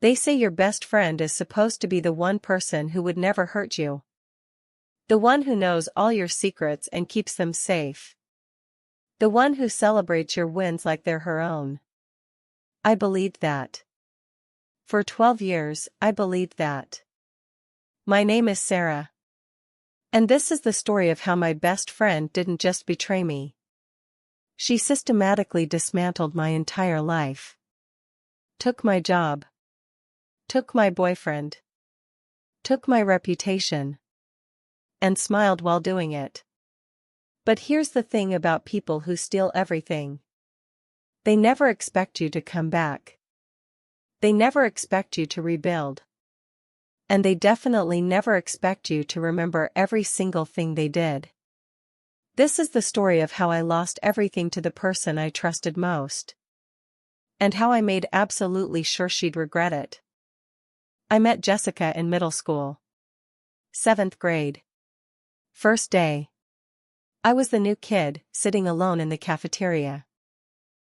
They say your best friend is supposed to be the one person who would never hurt you. The one who knows all your secrets and keeps them safe. The one who celebrates your wins like they're her own. I believed that. For 12 years, I believed that. My name is Sarah. And this is the story of how my best friend didn't just betray me. She systematically dismantled my entire life. Took my job. Took my boyfriend. Took my reputation. And smiled while doing it. But here's the thing about people who steal everything. They never expect you to come back. They never expect you to rebuild. And they definitely never expect you to remember every single thing they did. This is the story of how I lost everything to the person I trusted most. And how I made absolutely sure she'd regret it. I met Jessica in middle school. 7th grade. First day. I was the new kid, sitting alone in the cafeteria.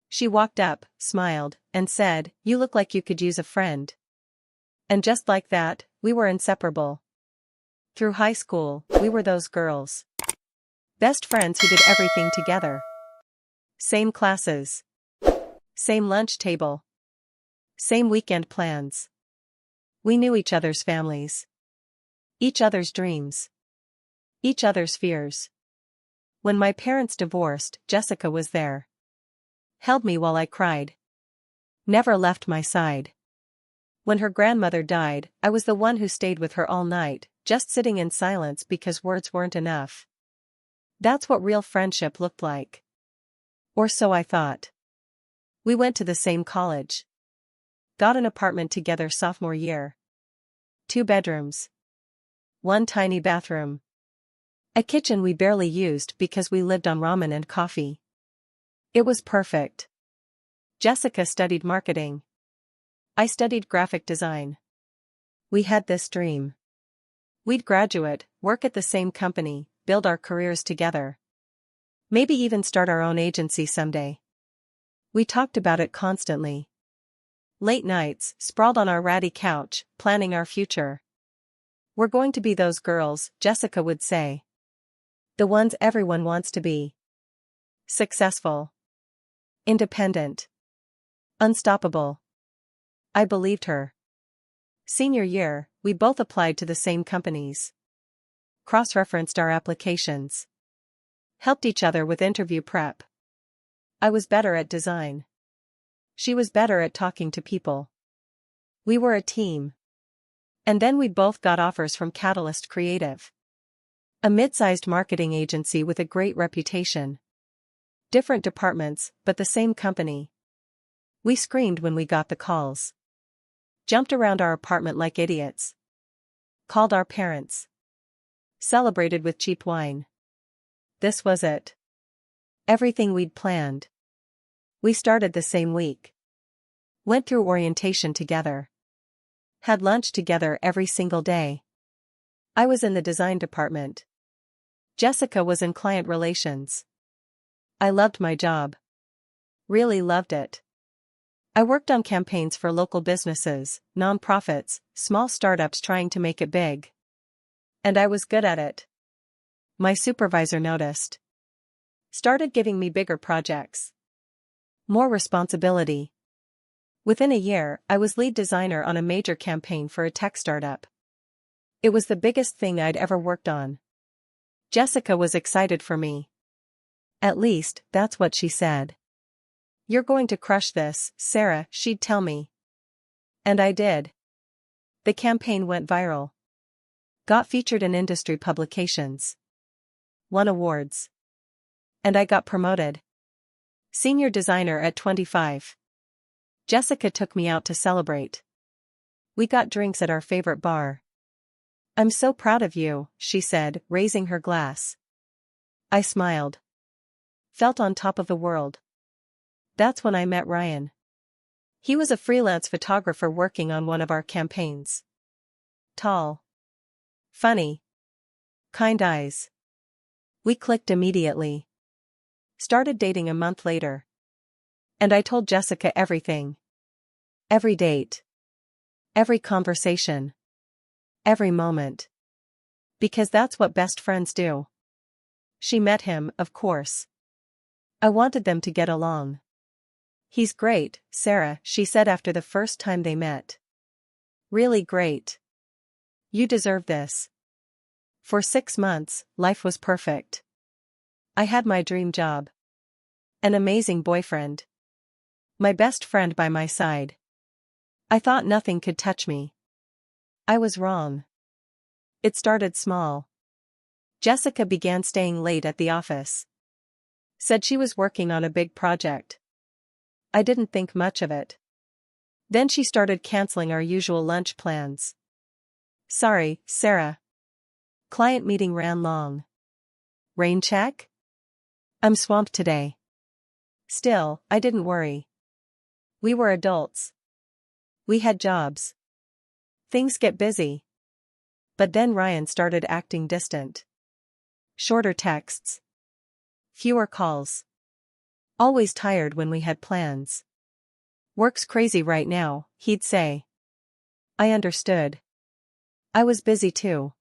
She walked up, smiled, and said, "You look like you could use a friend." And just like that, we were inseparable. Through high school, we were those girls. Best friends who did everything together. Same classes. Same lunch table. Same weekend plans. We knew each other's families. Each other's dreams. Each other's fears. When my parents divorced, Jessica was there. Held me while I cried. Never left my side. When her grandmother died, I was the one who stayed with her all night, just sitting in silence because words weren't enough. That's what real friendship looked like. Or so I thought. We went to the same college. Got an apartment together sophomore year. 2 bedrooms. 1 tiny bathroom. A kitchen we barely used because we lived on ramen and coffee. It was perfect. Jessica studied marketing. I studied graphic design. We had this dream. We'd graduate, work at the same company, build our careers together. Maybe even start our own agency someday. We talked about it constantly. Late nights, sprawled on our ratty couch, planning our future. We're going to be those girls, Jessica would say. The ones everyone wants to be. Successful. Independent. Unstoppable. I believed her. Senior year, we both applied to the same companies. Cross-referenced our applications. Helped each other with interview prep. I was better at design. She was better at talking to people. We were a team. And then we both got offers from Catalyst Creative. A mid-sized marketing agency with a great reputation. Different departments, but the same company. We screamed when we got the calls. Jumped around our apartment like idiots. Called our parents. Celebrated with cheap wine. This was it. Everything we'd planned. We started the same week. Went through orientation together. Had lunch together every single day. I was in the design department. Jessica was in client relations. I loved my job. Really loved it. I worked on campaigns for local businesses, nonprofits, small startups trying to make it big. And I was good at it. My supervisor noticed. Started giving me bigger projects. More responsibility. Within a year, I was lead designer on a major campaign for a tech startup. It was the biggest thing I'd ever worked on. Jessica was excited for me. At least, that's what she said. "You're going to crush this, Sarah," she'd tell me. And I did. The campaign went viral. Got featured in industry publications. Won awards. And I got promoted. Senior designer at 25. Jessica took me out to celebrate. We got drinks at our favorite bar. "I'm so proud of you," she said, raising her glass. I smiled. Felt on top of the world. That's when I met Ryan. He was a freelance photographer working on one of our campaigns. Tall. Funny. Kind eyes. We clicked immediately. Started dating a month later. And I told Jessica everything. Every date. Every conversation. Every moment. Because that's what best friends do. She met him, of course. I wanted them to get along. He's great, Sarah, she said after the first time they met. Really great. You deserve this. For 6 months, life was perfect. I had my dream job. An amazing boyfriend. My best friend by my side. I thought nothing could touch me. I was wrong. It started small. Jessica began staying late at the office. Said she was working on a big project. I didn't think much of it. Then she started canceling our usual lunch plans. Sorry, Sarah. Client meeting ran long. Rain check? I'm swamped today. Still, I didn't worry. We were adults. We had jobs. Things get busy. But then Ryan started acting distant. Shorter texts. Fewer calls. Always tired when we had plans. Work's crazy right now, he'd say. I understood. I was busy too.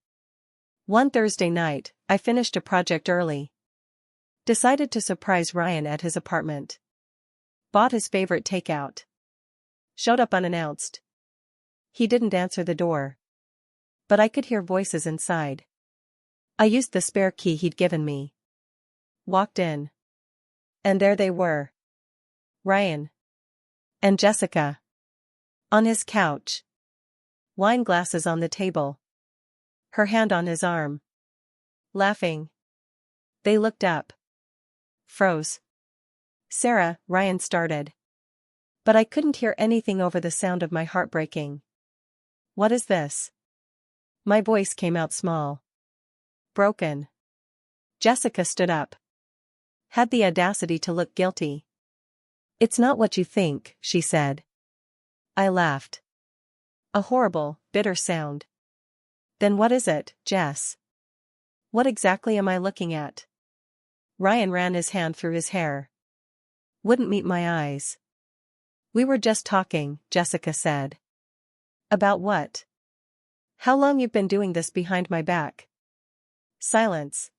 One Thursday night, I finished a project early. Decided to surprise Ryan at his apartment. Bought his favorite takeout. Showed up unannounced. He didn't answer the door. But I could hear voices inside. I used the spare key he'd given me. Walked in. And there they were. Ryan. And Jessica. On his couch. Wine glasses on the table. Her hand on his arm. Laughing. They looked up. Froze. Sarah, Ryan started. But I couldn't hear anything over the sound of my heart breaking. What is this? My voice came out small. Broken. Jessica stood up. Had the audacity to look guilty. It's not what you think, she said. I laughed. A horrible, bitter sound. Then what is it, Jess? What exactly am I looking at? Ryan ran his hand through his hair. Wouldn't meet my eyes. We were just talking, Jessica said. About what? How long you've been doing this behind my back? Silence.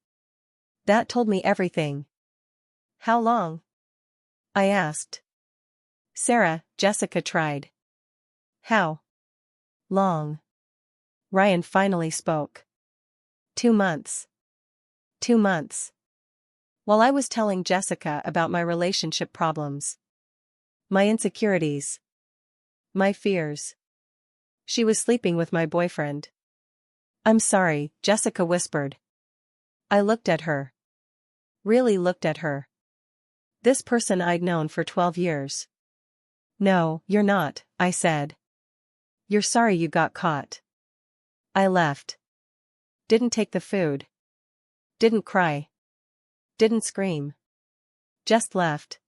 That told me everything. How long? I asked. Sarah, Jessica tried. How long? Ryan finally spoke. 2 months. 2 months. While I was telling Jessica about my relationship problems. My insecurities. My fears. She was sleeping with my boyfriend. I'm sorry, Jessica whispered. I looked at her. Really looked at her. This person I'd known for 12 years. No, you're not, I said. You're sorry you got caught. I left. Didn't take the food. Didn't cry. Didn't scream. Just left.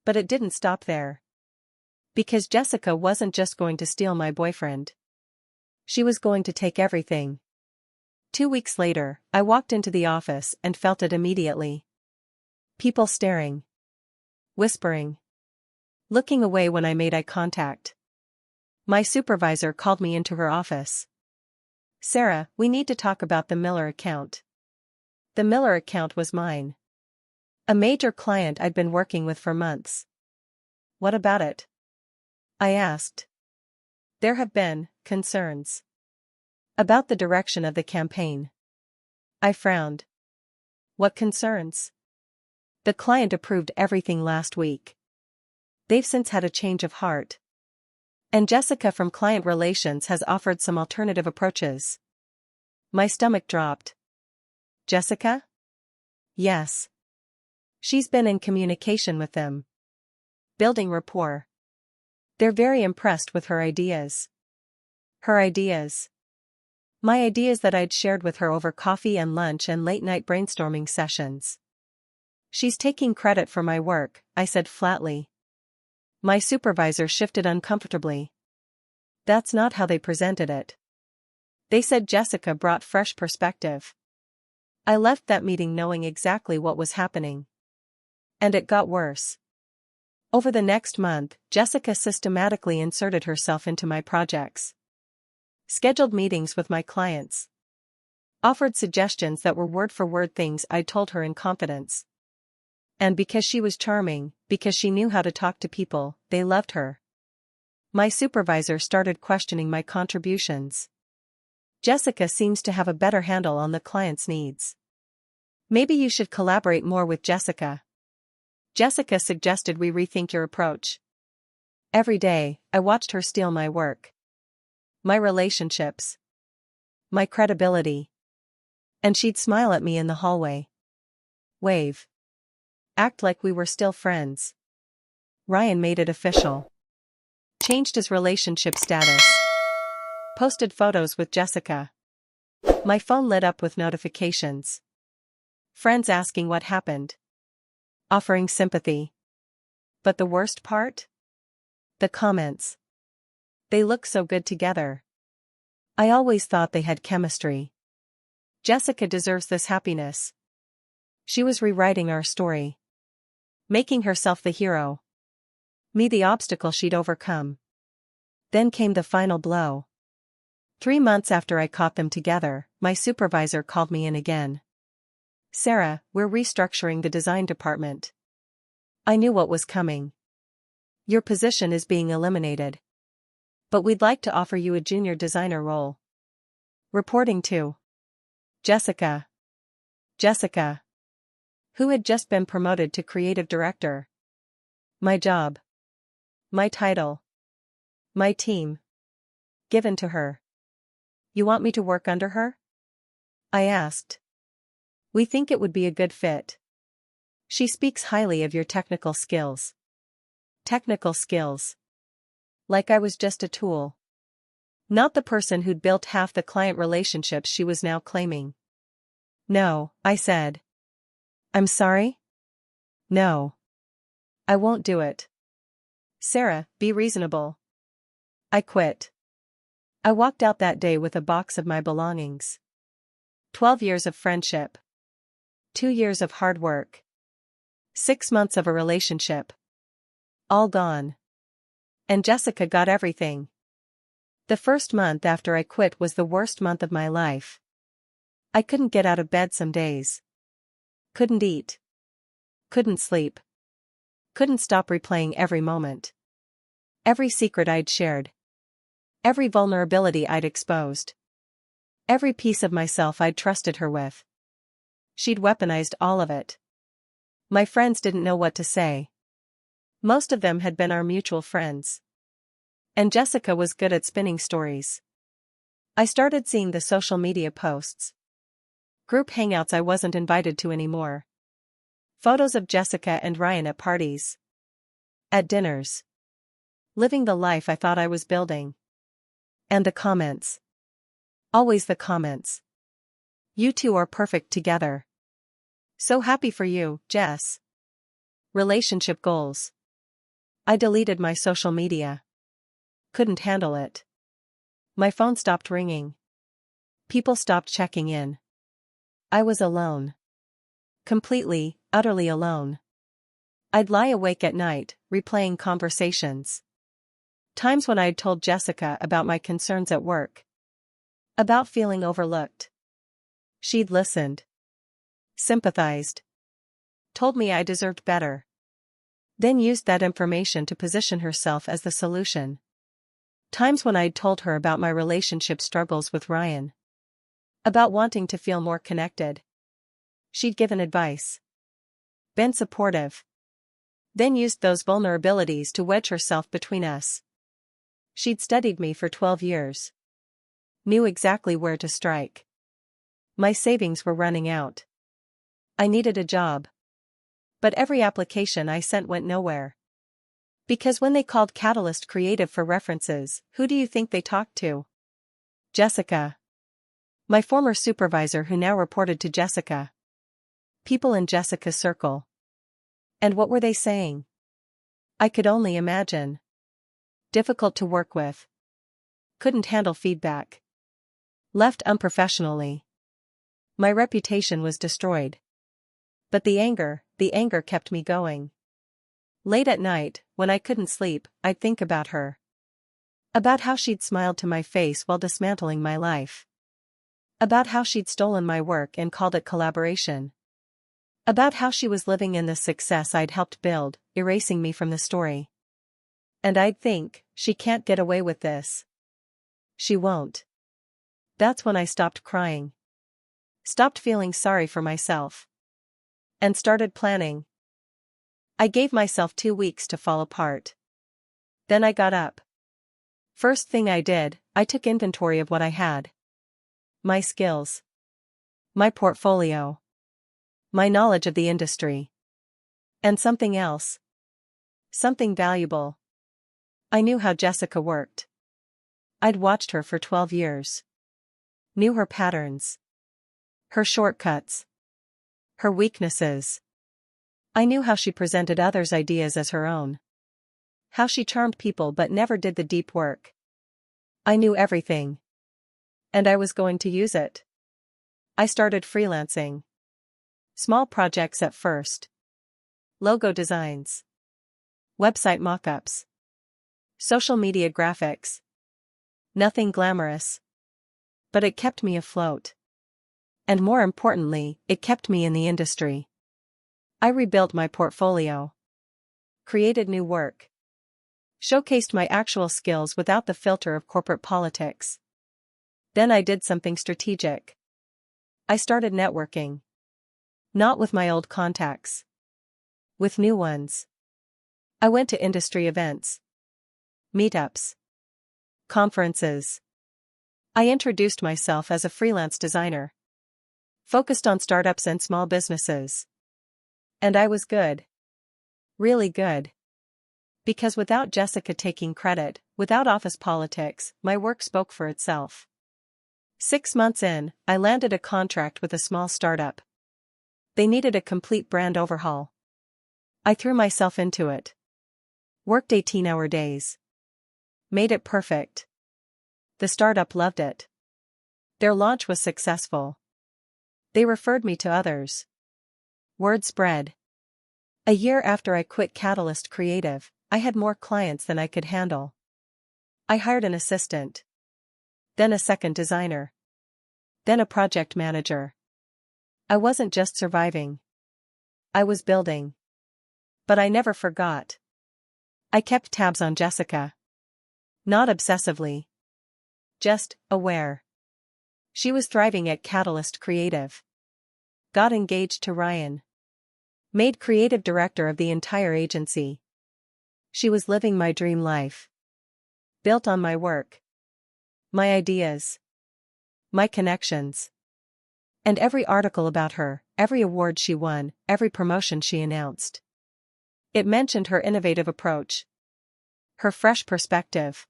But it didn't stop there. Because Jessica wasn't just going to steal my boyfriend. She was going to take everything. 2 weeks later, I walked into the office and felt it immediately. People staring. Whispering. Looking away when I made eye contact. My supervisor called me into her office. Sarah, we need to talk about the Miller account. The Miller account was mine. A major client I'd been working with for months. What about it? I asked. There have been concerns. About the direction of the campaign. I frowned. What concerns? The client approved everything last week. They've since had a change of heart. And Jessica from Client Relations has offered some alternative approaches. My stomach dropped. Jessica? Yes. She's been in communication with them. Building rapport. They're very impressed with her ideas. Her ideas. My ideas that I'd shared with her over coffee and lunch and late-night brainstorming sessions. She's taking credit for my work, I said flatly. My supervisor shifted uncomfortably. That's not how they presented it. They said Jessica brought fresh perspective. I left that meeting knowing exactly what was happening. And it got worse. Over the next month, Jessica systematically inserted herself into my projects. Scheduled meetings with my clients. Offered suggestions that were word-for-word things I'd told her in confidence. And because she was charming, because she knew how to talk to people, they loved her. My supervisor started questioning my contributions. Jessica seems to have a better handle on the client's needs. Maybe you should collaborate more with Jessica. Jessica suggested we rethink your approach. Every day, I watched her steal my work. My relationships. My credibility. And she'd smile at me in the hallway. Wave. Act like we were still friends. Ryan made it official. Changed his relationship status. Posted photos with Jessica. My phone lit up with notifications. Friends asking what happened. Offering sympathy. But the worst part? The comments. They look so good together. I always thought they had chemistry. Jessica deserves this happiness. She was rewriting our story. Making herself the hero. Me the obstacle she'd overcome. Then came the final blow. 3 months after I caught them together, my supervisor called me in again. Sarah, we're restructuring the design department. I knew what was coming. Your position is being eliminated. But we'd like to offer you a junior designer role. Reporting to Jessica. Jessica. Who had just been promoted to creative director. My job. My title. My team. Given to her. You want me to work under her? I asked. We think it would be a good fit. She speaks highly of your technical skills. Technical skills. Like I was just a tool. Not the person who'd built half the client relationships she was now claiming. No, I said. I'm sorry? No. I won't do it. Sarah, be reasonable. I quit. I walked out that day with a box of my belongings. 12 years of friendship. 2 years of hard work. 6 months of a relationship. All gone. And Jessica got everything. The first month after I quit was the worst month of my life. I couldn't get out of bed some days. Couldn't eat. Couldn't sleep. Couldn't stop replaying every moment. Every secret I'd shared. Every vulnerability I'd exposed. Every piece of myself I'd trusted her with. She'd weaponized all of it. My friends didn't know what to say. Most of them had been our mutual friends. And Jessica was good at spinning stories. I started seeing the social media posts. Group hangouts I wasn't invited to anymore. Photos of Jessica and Ryan at parties. At dinners. Living the life I thought I was building. And the comments. Always the comments. You two are perfect together. So happy for you, Jess. Relationship goals. I deleted my social media. Couldn't handle it. My phone stopped ringing. People stopped checking in. I was alone. Completely, utterly alone. I'd lie awake at night, replaying conversations. Times when I'd told Jessica about my concerns at work. About feeling overlooked. She'd listened. Sympathized. Told me I deserved better. Then used that information to position herself as the solution. Times when I'd told her about my relationship struggles with Ryan. About wanting to feel more connected. She'd given advice. Been supportive. Then used those vulnerabilities to wedge herself between us. She'd studied me for 12 years. Knew exactly where to strike. My savings were running out. I needed a job. But every application I sent went nowhere. Because when they called Catalyst Creative for references, who do you think they talked to? Jessica. My former supervisor who now reported to Jessica. People in Jessica's circle. And what were they saying? I could only imagine. Difficult to work with. Couldn't handle feedback. Left unprofessionally. My reputation was destroyed. But the anger kept me going. Late at night, when I couldn't sleep, I'd think about her. About how she'd smiled to my face while dismantling my life. About how she'd stolen my work and called it collaboration. About how she was living in the success I'd helped build, erasing me from the story. And I'd think, she can't get away with this. She won't. That's when I stopped crying. Stopped feeling sorry for myself. And started planning. I gave myself 2 weeks to fall apart. Then I got up. First thing I did, I took inventory of what I had. My skills. My portfolio. My knowledge of the industry. And something else. Something valuable. I knew how Jessica worked. I'd watched her for 12 years. Knew her patterns. Her shortcuts. Her weaknesses. I knew how she presented others' ideas as her own. How she charmed people but never did the deep work. I knew everything. And I was going to use it. I started freelancing. Small projects at first. Logo designs. Website mockups. Social media graphics. Nothing glamorous. But it kept me afloat. And more importantly, it kept me in the industry. I rebuilt my portfolio. Created new work. Showcased my actual skills without the filter of corporate politics. Then I did something strategic. I started networking. Not with my old contacts. With new ones. I went to industry events. Meetups. Conferences. I introduced myself as a freelance designer. Focused on startups and small businesses. And I was good. Really good. Because without Jessica taking credit, without office politics, my work spoke for itself. 6 months in, I landed a contract with a small startup. They needed a complete brand overhaul. I threw myself into it. Worked 18-hour days. Made it perfect. The startup loved it. Their launch was successful. They referred me to others. Word spread. A year after I quit Catalyst Creative, I had more clients than I could handle. I hired an assistant. Then a second designer. Then a project manager. I wasn't just surviving. I was building. But I never forgot. I kept tabs on Jessica. Not obsessively. Just aware. She was thriving at Catalyst Creative. Got engaged to Ryan. Made creative director of the entire agency. She was living my dream life. Built on my work. My ideas. My connections. And every article about her, every award she won, every promotion she announced. It mentioned her innovative approach. Her fresh perspective.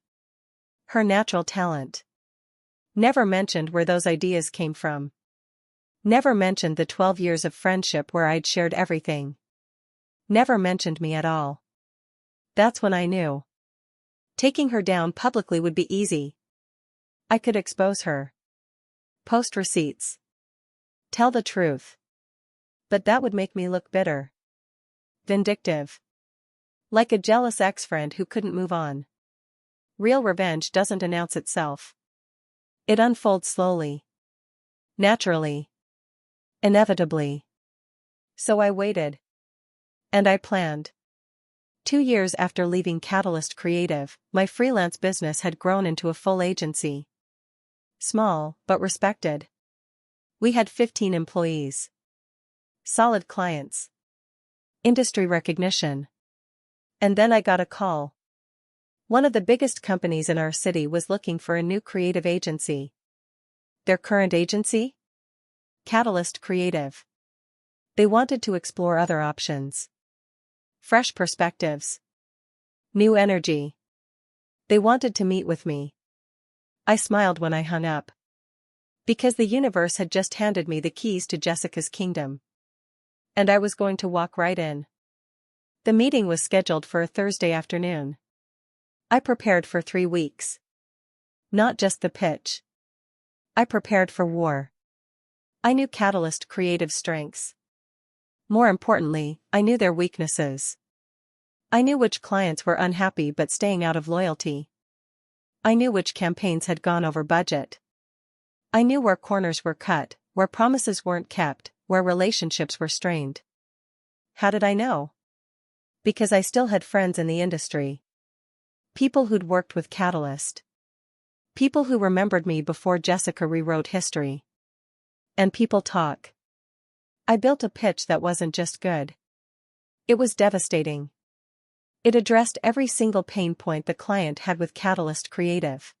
Her natural talent. Never mentioned where those ideas came from. Never mentioned the 12 years of friendship where I'd shared everything. Never mentioned me at all. That's when I knew. Taking her down publicly would be easy. I could expose her. Post receipts. Tell the truth. But that would make me look bitter. Vindictive. Like a jealous ex-friend who couldn't move on. Real revenge doesn't announce itself. It unfolds slowly. Naturally. Inevitably. So I waited. And I planned. 2 years after leaving Catalyst Creative, my freelance business had grown into a full agency. Small, but respected. We had 15 employees. Solid clients. Industry recognition. And then I got a call. One of the biggest companies in our city was looking for a new creative agency. Their current agency? Catalyst Creative. They wanted to explore other options. Fresh perspectives. New energy. They wanted to meet with me. I smiled when I hung up. Because the universe had just handed me the keys to Jessica's kingdom. And I was going to walk right in. The meeting was scheduled for a Thursday afternoon. I prepared for 3 weeks. Not just the pitch. I prepared for war. I knew Catalyst Creative's strengths. More importantly, I knew their weaknesses. I knew which clients were unhappy but staying out of loyalty. I knew which campaigns had gone over budget. I knew where corners were cut, where promises weren't kept, where relationships were strained. How did I know? Because I still had friends in the industry. People who'd worked with Catalyst. People who remembered me before Jessica rewrote history. And people talk. I built a pitch that wasn't just good. It was devastating. It addressed every single pain point the client had with Catalyst Creative.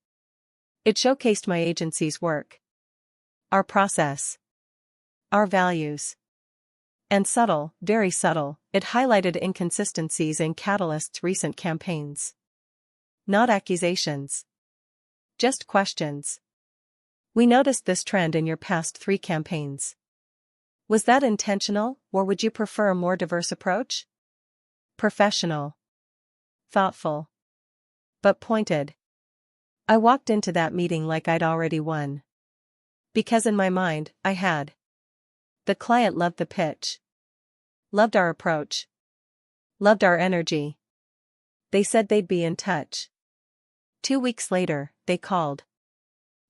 It showcased my agency's work. Our process. Our values. And subtle, very subtle, it highlighted inconsistencies in Catalyst's recent campaigns. Not accusations. Just questions. We noticed this trend in your past 3 campaigns. Was that intentional, or would you prefer a more diverse approach? Professional. Thoughtful. But pointed. I walked into that meeting like I'd already won. Because in my mind, I had. The client loved the pitch. Loved our approach. Loved our energy. They said they'd be in touch. 2 weeks later, they called.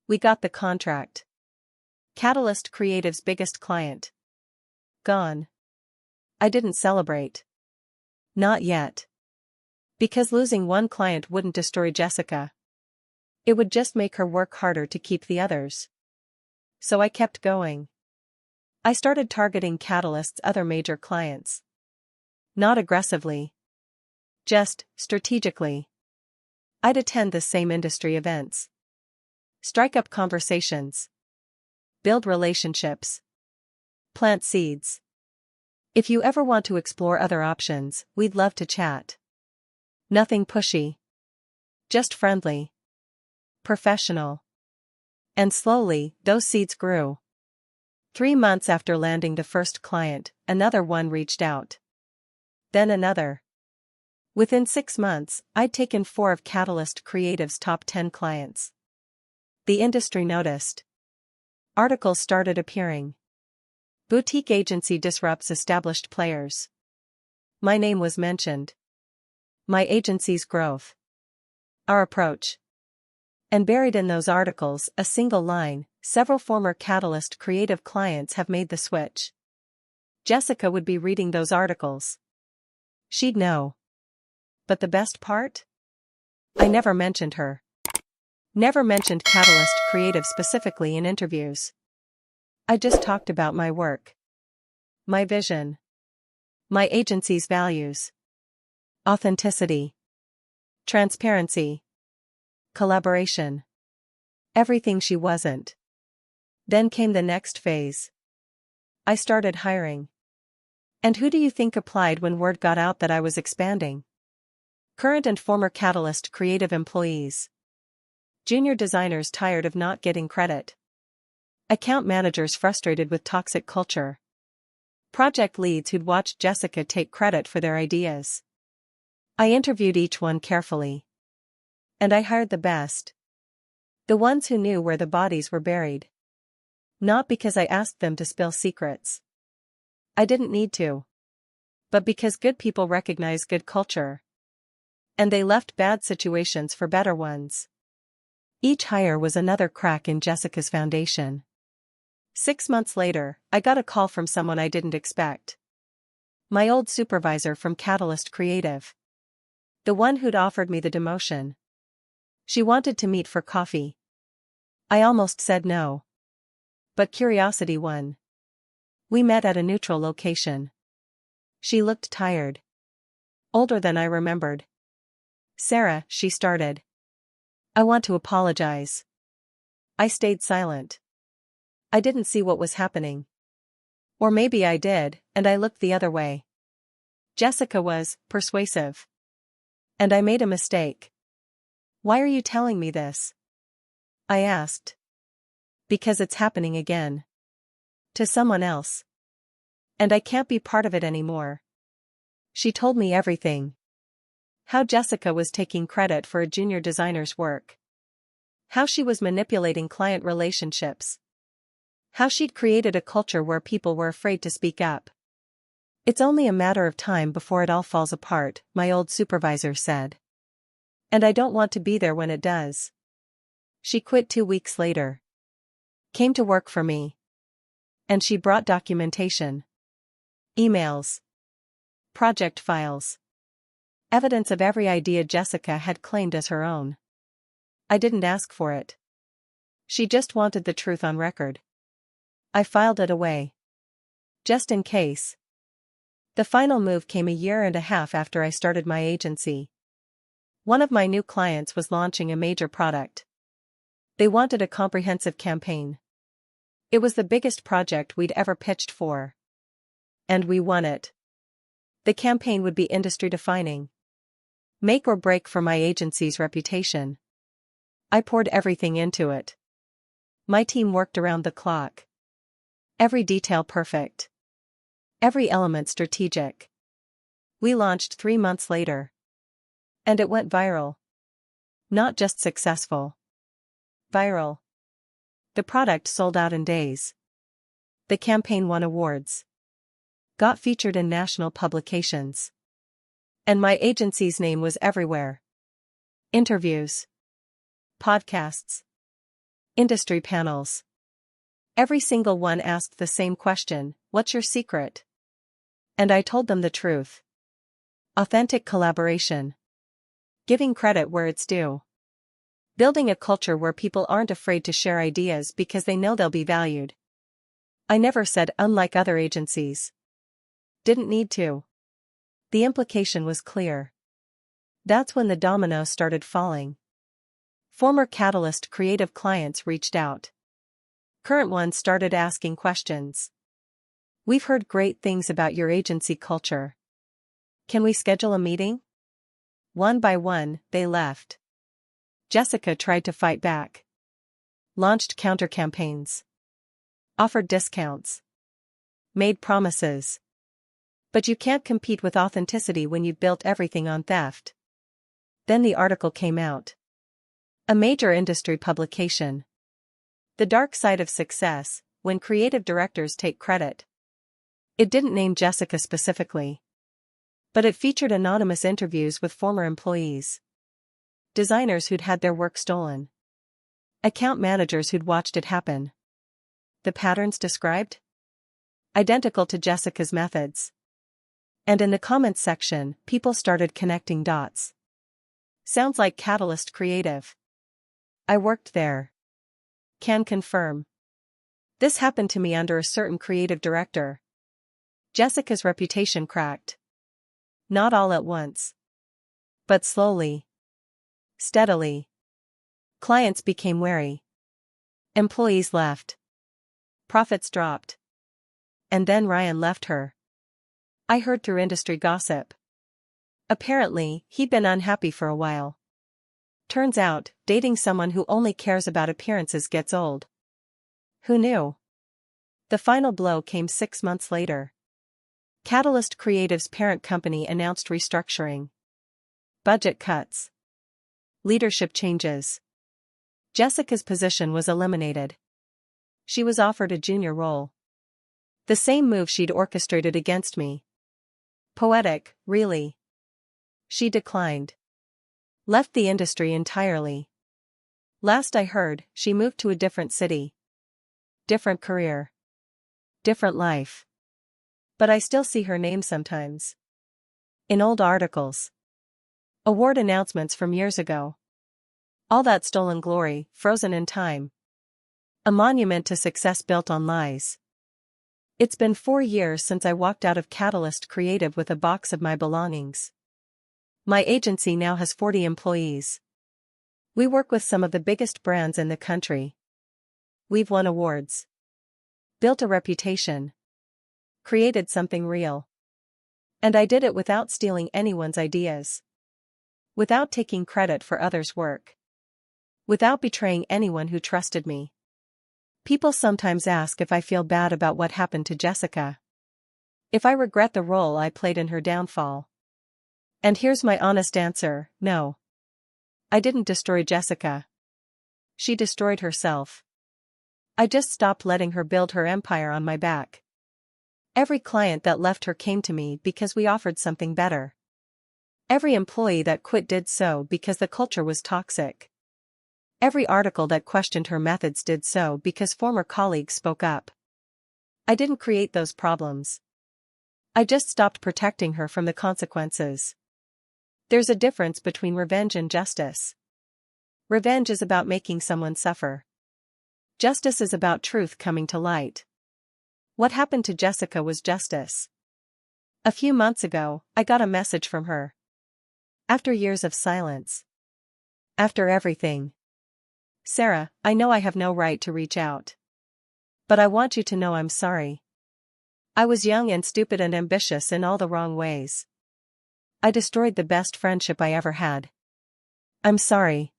We got the contract. Catalyst Creative's biggest client. Gone. I didn't celebrate. Not yet. Because losing one client wouldn't destroy Jessica. It would just make her work harder to keep the others. So I kept going. I started targeting Catalyst's other major clients. Not aggressively. Just strategically. I'd attend the same industry events. Strike up conversations. Build relationships. Plant seeds. If you ever want to explore other options, we'd love to chat. Nothing pushy. Just friendly. Professional. And slowly, those seeds grew. 3 months after landing the first client, another one reached out. Then another. Within 6 months, I'd taken 4 of Catalyst Creative's top 10 clients. The industry noticed. Articles started appearing. Boutique agency disrupts established players. My name was mentioned. My agency's growth. Our approach. And buried in those articles, a single line, several former Catalyst Creative clients have made the switch. Jessica would be reading those articles. She'd know. But the best part? I never mentioned her. Never mentioned Catalyst Creative specifically in interviews. I just talked about my work. My vision. My agency's values. Authenticity. Transparency. Collaboration. Everything she wasn't. Then came the next phase. I started hiring. And who do you think applied when word got out that I was expanding? Current and former Catalyst Creative employees. Junior designers tired of not getting credit. Account managers frustrated with toxic culture. Project leads who'd watched Jessica take credit for their ideas. I interviewed each one carefully. And I hired the best. The ones who knew where the bodies were buried. Not because I asked them to spill secrets. I didn't need to. But because good people recognize good culture. And they left bad situations for better ones. Each hire was another crack in Jessica's foundation. 6 months later, I got a call from someone I didn't expect. My old supervisor from Catalyst Creative. The one who'd offered me the demotion. She wanted to meet for coffee. I almost said no. But curiosity won. We met at a neutral location. She looked tired. Older than I remembered. Sarah, she started. I want to apologize. I stayed silent. I didn't see what was happening. Or maybe I did, and I looked the other way. Jessica was persuasive. And I made a mistake. Why are you telling me this? I asked. Because it's happening again. To someone else. And I can't be part of it anymore. She told me everything. How Jessica was taking credit for a junior designer's work. How she was manipulating client relationships. How she'd created a culture where people were afraid to speak up. It's only a matter of time before it all falls apart, my old supervisor said. And I don't want to be there when it does. She quit 2 weeks later. Came to work for me. And she brought documentation. Emails. Project files. Evidence of every idea Jessica had claimed as her own. I didn't ask for it. She just wanted the truth on record. I filed it away. Just in case. The final move came a year and a half after I started my agency. One of my new clients was launching a major product. They wanted a comprehensive campaign. It was the biggest project we'd ever pitched for. And we won it. The campaign would be industry-defining. Make or break for my agency's reputation. I poured everything into it. My team worked around the clock. Every detail perfect. Every element strategic. We launched 3 months later. And it went viral. Not just successful. Viral. The product sold out in days. The campaign won awards. Got featured in national publications. And my agency's name was everywhere. Interviews. Podcasts. Industry panels. Every single one asked the same question, what's your secret? And I told them the truth. Authentic collaboration. Giving credit where it's due. Building a culture where people aren't afraid to share ideas because they know they'll be valued. I never said unlike other agencies. Didn't need to. The implication was clear. That's when the dominoes started falling. Former Catalyst creative clients reached out. Current ones started asking questions. We've heard great things about your agency culture. Can we schedule a meeting? One by one, they left. Jessica tried to fight back. Launched counter campaigns. Offered discounts. Made promises. But you can't compete with authenticity when you've built everything on theft. Then the article came out. A major industry publication. The dark side of success, when creative directors take credit. It didn't name Jessica specifically. But it featured anonymous interviews with former employees. Designers who'd had their work stolen. Account managers who'd watched it happen. The patterns described? Identical to Jessica's methods. And in the comments section, people started connecting dots. Sounds like Catalyst Creative. I worked there. Can confirm. This happened to me under a certain creative director. Jessica's reputation cracked. Not all at once. But slowly. Steadily. Clients became wary. Employees left. Profits dropped. And then Ryan left her. I heard through industry gossip. Apparently, he'd been unhappy for a while. Turns out, dating someone who only cares about appearances gets old. Who knew? The final blow came 6 months later. Catalyst Creative's parent company announced restructuring. Budget cuts. Leadership changes. Jessica's position was eliminated. She was offered a junior role. The same move she'd orchestrated against me. Poetic, really. She declined. Left the industry entirely. Last I heard, she moved to a different city. Different career. Different life. But I still see her name sometimes. In old articles. Award announcements from years ago. All that stolen glory, frozen in time. A monument to success built on lies. It's been 4 years since I walked out of Catalyst Creative with a box of my belongings. My agency now has 40 employees. We work with some of the biggest brands in the country. We've won awards. Built a reputation. Created something real. And I did it without stealing anyone's ideas. Without taking credit for others' work. Without betraying anyone who trusted me. People sometimes ask if I feel bad about what happened to Jessica. If I regret the role I played in her downfall. And here's my honest answer, no. I didn't destroy Jessica. She destroyed herself. I just stopped letting her build her empire on my back. Every client that left her came to me because we offered something better. Every employee that quit did so because the culture was toxic. Every article that questioned her methods did so because former colleagues spoke up. I didn't create those problems. I just stopped protecting her from the consequences. There's a difference between revenge and justice. Revenge is about making someone suffer. Justice is about truth coming to light. What happened to Jessica was justice. A few months ago, I got a message from her. After years of silence. After everything. Sarah, I know I have no right to reach out. But I want you to know I'm sorry. I was young and stupid and ambitious in all the wrong ways. I destroyed the best friendship I ever had. I'm sorry.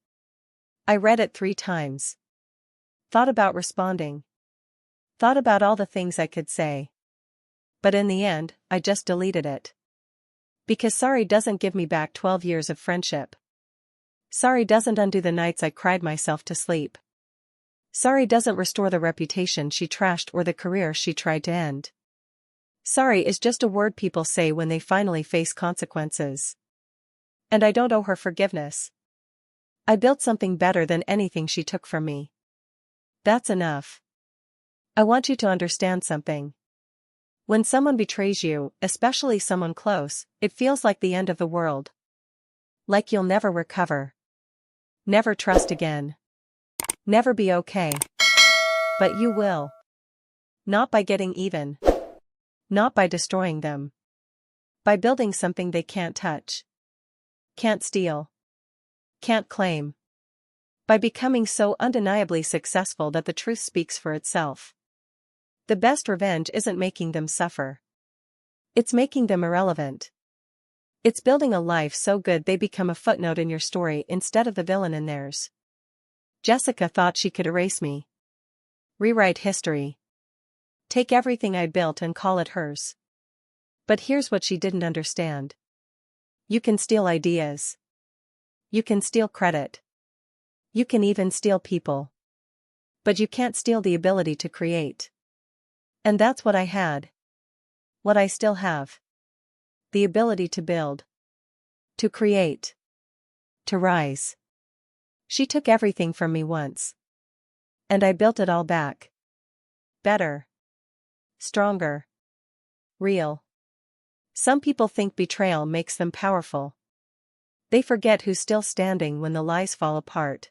I read it 3 times. Thought about responding. Thought about all the things I could say. But in the end, I just deleted it. Because sorry doesn't give me back 12 years of friendship. Sorry doesn't undo the nights I cried myself to sleep. Sorry doesn't restore the reputation she trashed or the career she tried to end. Sorry is just a word people say when they finally face consequences. And I don't owe her forgiveness. I built something better than anything she took from me. That's enough. I want you to understand something. When someone betrays you, especially someone close, it feels like the end of the world. Like you'll never recover. Never trust again. Never be okay. But you will. Not by getting even. Not by destroying them. By building something they can't touch. Can't steal. Can't claim. By becoming so undeniably successful that the truth speaks for itself. The best revenge isn't making them suffer. It's making them irrelevant. It's building a life so good they become a footnote in your story instead of the villain in theirs. Jessica thought she could erase me. Rewrite history. Take everything I built and call it hers. But here's what she didn't understand. You can steal ideas. You can steal credit. You can even steal people. But you can't steal the ability to create. And that's what I had. What I still have. The ability to build. To create. To rise. She took everything from me once. And I built it all back. Better. Stronger. Real. Some people think betrayal makes them powerful. They forget who's still standing when the lies fall apart.